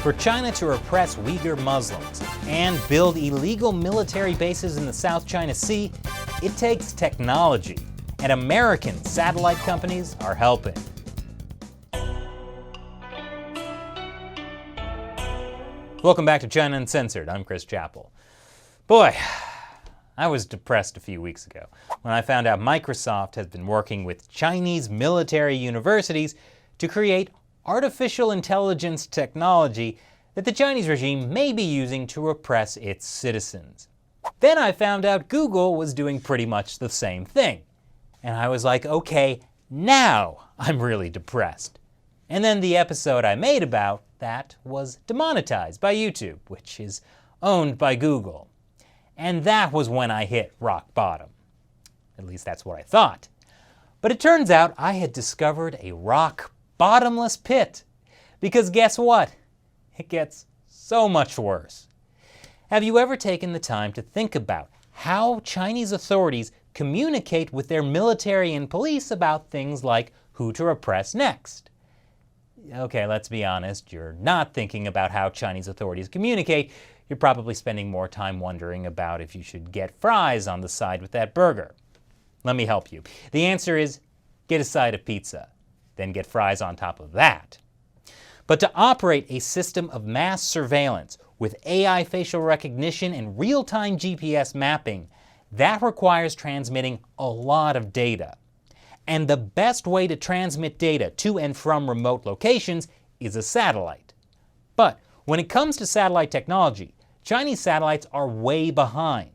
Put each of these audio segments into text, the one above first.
For China to repress Uyghur Muslims and build illegal military bases in the South China Sea, it takes technology, and American satellite companies are helping. Welcome back to China Uncensored. I'm Chris Chappell. Boy, I was depressed a few weeks ago when I found out Microsoft has been working with Chinese military universities to create artificial intelligence technology that the Chinese regime may be using to repress its citizens. Then I found out Google was doing pretty much the same thing. And I was like, okay, now I'm really depressed. And then the episode I made about that was demonetized by YouTube, which is owned by Google. And that was when I hit rock bottom. At least that's what I thought. But it turns out I had discovered a rock bottomless pit. Because guess what? It gets so much worse. Have you ever taken the time to think about how Chinese authorities communicate with their military and police about things like who to repress next? Okay, let's be honest, you're not thinking about how Chinese authorities communicate. You're probably spending more time wondering about if you should get fries on the side with that burger. Let me help you. The answer is get a side of pizza, then get fries on top of that. But to operate a system of mass surveillance with AI facial recognition and real-time GPS mapping, that requires transmitting a lot of data. And the best way to transmit data to and from remote locations is a satellite. But when it comes to satellite technology, Chinese satellites are way behind.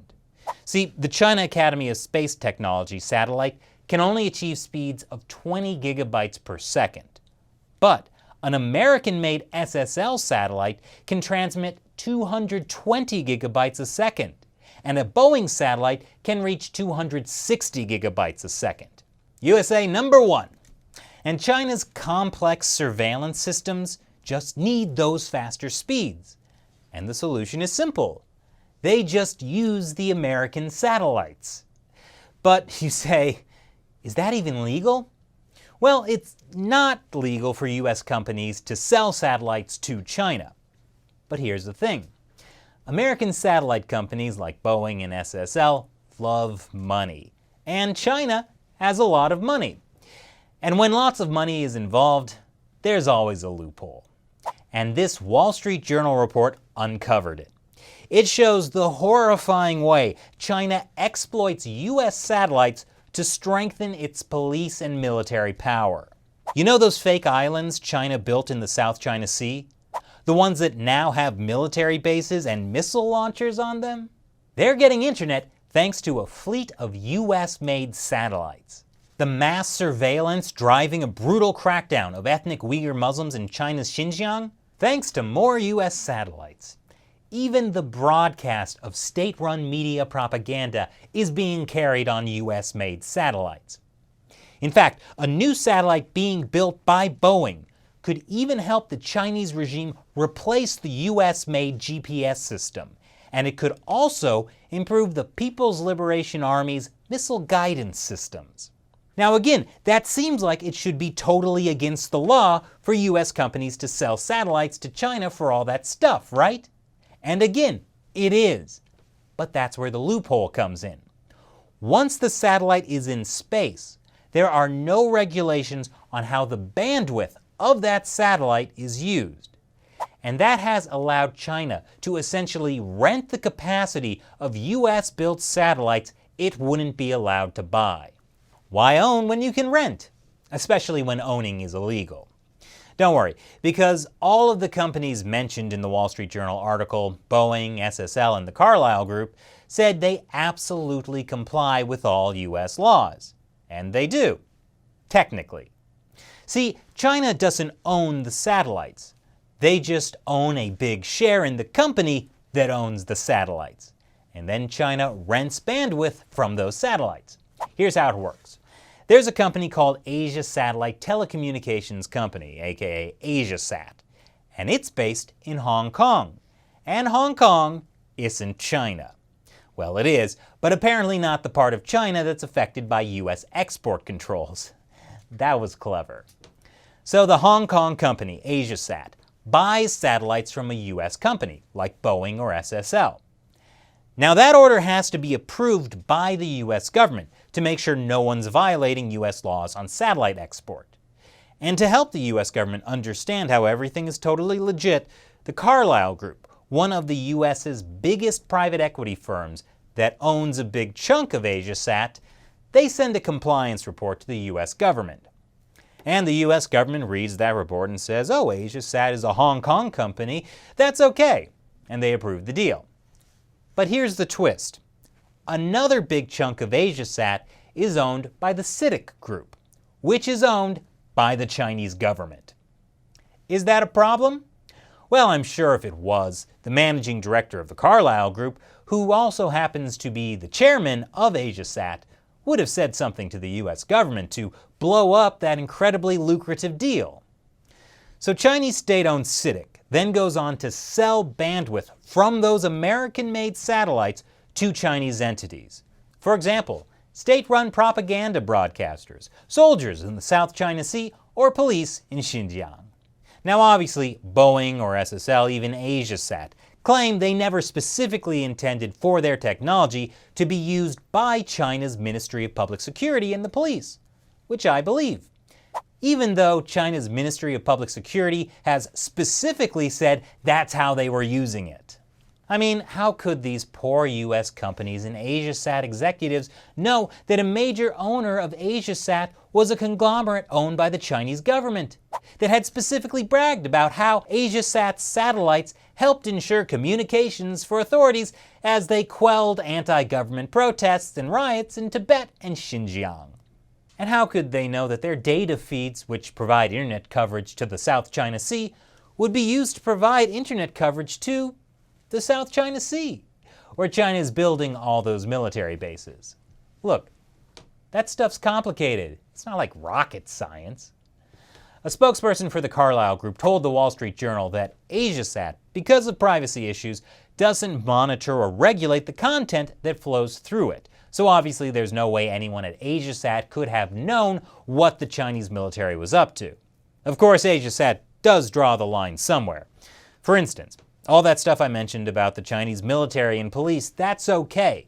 See, the China Academy of Space Technology satellite can only achieve speeds of 20 gigabytes per second. But an American-made SSL satellite can transmit 220 gigabytes a second, and a Boeing satellite can reach 260 gigabytes a second. USA number one. And China's complex surveillance systems just need those faster speeds. And the solution is simple. They just use the American satellites. But you say, is that even legal? Well, it's not legal for US companies to sell satellites to China. But here's the thing. American satellite companies like Boeing and SSL love money. And China has a lot of money. And when lots of money is involved, there's always a loophole. And this Wall Street Journal report uncovered it. It shows the horrifying way China exploits US satellites to strengthen its police and military power. You know those fake islands China built in the South China Sea? The ones that now have military bases and missile launchers on them? They're getting internet thanks to a fleet of US-made satellites. The mass surveillance driving a brutal crackdown of ethnic Uyghur Muslims in China's Xinjiang? Thanks to more US satellites. Even the broadcast of state-run media propaganda is being carried on US-made satellites. In fact, a new satellite being built by Boeing could even help the Chinese regime replace the US-made GPS system. And it could also improve the People's Liberation Army's missile guidance systems. Now again, that seems like it should be totally against the law for US companies to sell satellites to China for all that stuff, right? And again, it is. But that's where the loophole comes in. Once the satellite is in space, there are no regulations on how the bandwidth of that satellite is used. And that has allowed China to essentially rent the capacity of US-built satellites it wouldn't be allowed to buy. Why own when you can rent? Especially when owning is illegal. Don't worry, because all of the companies mentioned in the Wall Street Journal article, Boeing, SSL, and the Carlyle Group, said they absolutely comply with all US laws. And they do. Technically. See, China doesn't own the satellites. They just own a big share in the company that owns the satellites. And then China rents bandwidth from those satellites. Here's how it works. There's a company called Asia Satellite Telecommunications Company, aka AsiaSat, and it's based in Hong Kong. And Hong Kong isn't China. Well, it is, but apparently not the part of China that's affected by US export controls. That was clever. So the Hong Kong company, AsiaSat, buys satellites from a US company, like Boeing or SSL. Now that order has to be approved by the US government to make sure no one's violating US laws on satellite export. And to help the US government understand how everything is totally legit, the Carlyle Group, one of the US's biggest private equity firms that owns a big chunk of AsiaSat, they send a compliance report to the US government. And the US government reads that report and says, oh, AsiaSat is a Hong Kong company, that's okay, and they approve the deal. But here's the twist. Another big chunk of AsiaSat is owned by the CITIC Group, which is owned by the Chinese government. Is that a problem? Well, I'm sure if it was, the managing director of the Carlyle Group, who also happens to be the chairman of AsiaSat, would have said something to the US government to blow up that incredibly lucrative deal. So Chinese state-owned CITIC then goes on to sell bandwidth from those American-made satellites to Chinese entities. For example, state-run propaganda broadcasters, soldiers in the South China Sea, or police in Xinjiang. Now obviously, Boeing or SSL, even AsiaSat, claim they never specifically intended for their technology to be used by China's Ministry of Public Security and the police, which I believe. Even though China's Ministry of Public Security has specifically said that's how they were using it. I mean, how could these poor US companies and AsiaSat executives know that a major owner of AsiaSat was a conglomerate owned by the Chinese government that had specifically bragged about how AsiaSat's satellites helped ensure communications for authorities as they quelled anti-government protests and riots in Tibet and Xinjiang? And how could they know that their data feeds, which provide internet coverage to the South China Sea, would be used to provide internet coverage to the South China Sea, where China is building all those military bases? Look, that stuff's complicated. It's not like rocket science. A spokesperson for the Carlyle Group told the Wall Street Journal that AsiaSat, because of privacy issues, doesn't monitor or regulate the content that flows through it. So obviously there's no way anyone at AsiaSat could have known what the Chinese military was up to. Of course, AsiaSat does draw the line somewhere. For instance, all that stuff I mentioned about the Chinese military and police, that's okay.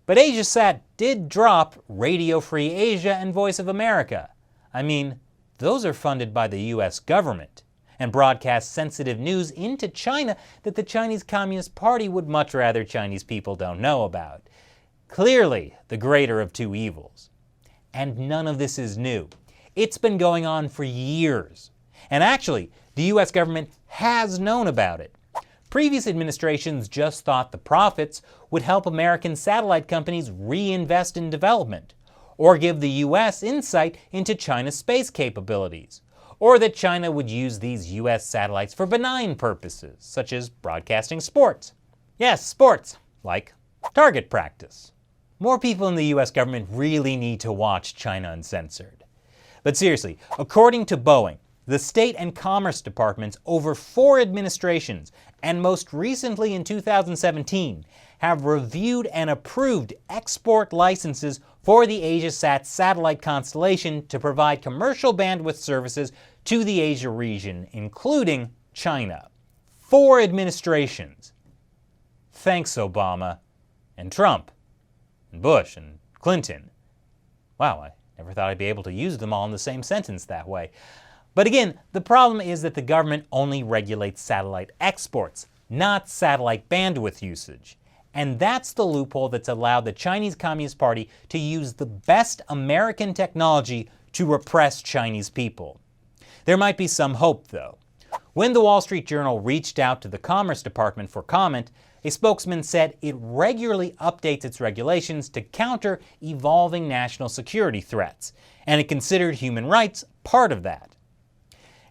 But AsiaSat did drop Radio Free Asia and Voice of America. I mean, those are funded by the US government and broadcast sensitive news into China that the Chinese Communist Party would much rather Chinese people don't know about. Clearly the greater of two evils. And none of this is new. It's been going on for years. And actually, the US government has known about it. Previous administrations just thought the profits would help American satellite companies reinvest in development, or give the US insight into China's space capabilities, or that China would use these US satellites for benign purposes, such as broadcasting sports. Yes, sports, like target practice. More people in the US government really need to watch China Uncensored. But seriously, according to Boeing, the State and Commerce Departments over 4 administrations, and most recently in 2017, have reviewed and approved export licenses for the AsiaSat satellite constellation to provide commercial bandwidth services to the Asia region, including China. 4 administrations. Thanks, Obama, and Trump, and Bush, and Clinton. Wow, I never thought I'd be able to use them all in the same sentence that way. But again, the problem is that the government only regulates satellite exports, not satellite bandwidth usage. And that's the loophole that's allowed the Chinese Communist Party to use the best American technology to repress Chinese people. There might be some hope, though. When the Wall Street Journal reached out to the Commerce Department for comment, a spokesman said it regularly updates its regulations to counter evolving national security threats, and it considered human rights part of that.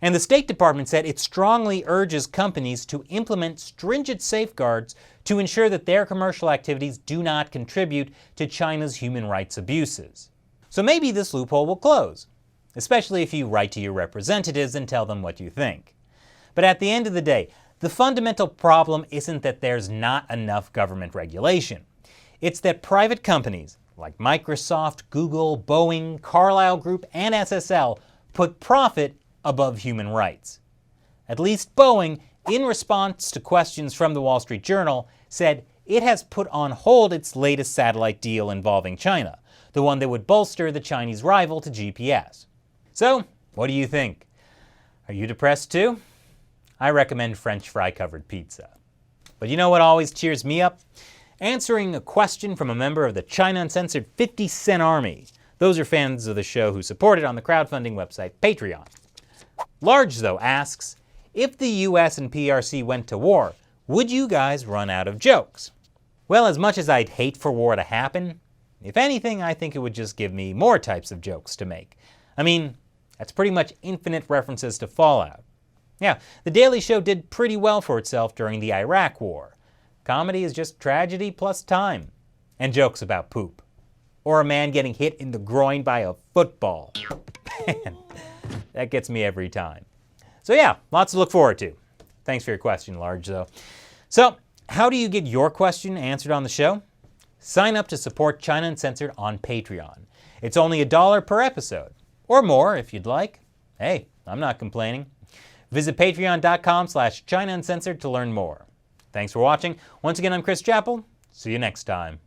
And the State Department said it strongly urges companies to implement stringent safeguards to ensure that their commercial activities do not contribute to China's human rights abuses. So maybe this loophole will close, especially if you write to your representatives and tell them what you think. But at the end of the day, the fundamental problem isn't that there's not enough government regulation. It's that private companies like Microsoft, Google, Boeing, Carlyle Group, and SSL put profit above human rights. At least Boeing, in response to questions from the Wall Street Journal, said it has put on hold its latest satellite deal involving China, the one that would bolster the Chinese rival to GPS. So, what do you think? Are you depressed too? I recommend French fry covered pizza. But you know what always cheers me up? Answering a question from a member of the China Uncensored 50 Cent Army. Those are fans of the show who support it on the crowdfunding website Patreon. Large, though, asks, if the US and PRC went to war, would you guys run out of jokes? Well, as much as I'd hate for war to happen, if anything, I think it would just give me more types of jokes to make. I mean, that's pretty much infinite references to Fallout. Yeah, The Daily Show did pretty well for itself during the Iraq War. Comedy is just tragedy plus time. And jokes about poop. Or a man getting hit in the groin by a football. Man, that gets me every time. So yeah, lots to look forward to. Thanks for your question, Large, though. So, how do you get your question answered on the show? Sign up to support China Uncensored on Patreon. It's only $1 per episode. Or more, if you'd like. Hey, I'm not complaining. Visit patreon.com/China Uncensored to learn more. Thanks for watching. Once again, I'm Chris Chappell. See you next time.